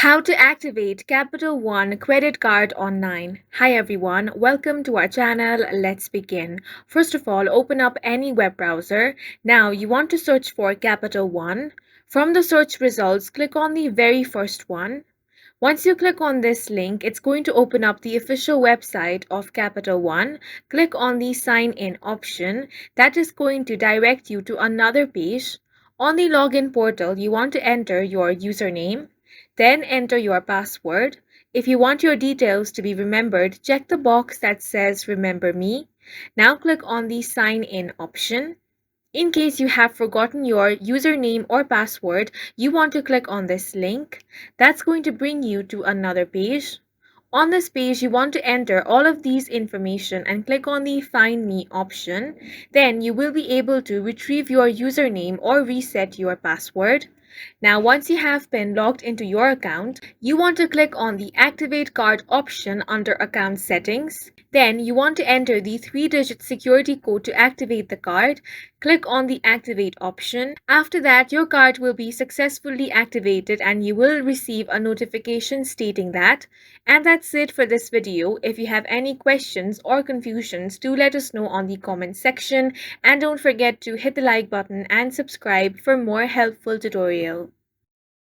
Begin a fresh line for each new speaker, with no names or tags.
How to activate Capital One credit card online. Hi everyone, welcome to our channel. Let's begin. First of all, open up any web browser. Now you want to search for Capital One. From the search results, click on the very first one. Once you click on this link, it's going to open up the official website of Capital One. Click on the sign in option. That is going to direct you to another page. On the login portal, you want to enter your username, then enter your password. If you want your details to be remembered, check the box that says Remember Me. Now click on the sign in option. In case you have forgotten your username or password, you want to click on this link. That's going to bring you to another page. On this page, you want to enter all of these information and click on the Find Me option. Then you will be able to retrieve your username or reset your password. Now, once you have been logged into your account, you want to click on the Activate Card option under Account Settings. Then you want to enter the 3-digit security code to activate the card. Click on the Activate option. After that, your card will be successfully activated and you will receive a notification stating that. And that's it for this video. If you have any questions or confusions, do let us know on the comment section. And don't forget to hit the like button and subscribe for more helpful tutorials.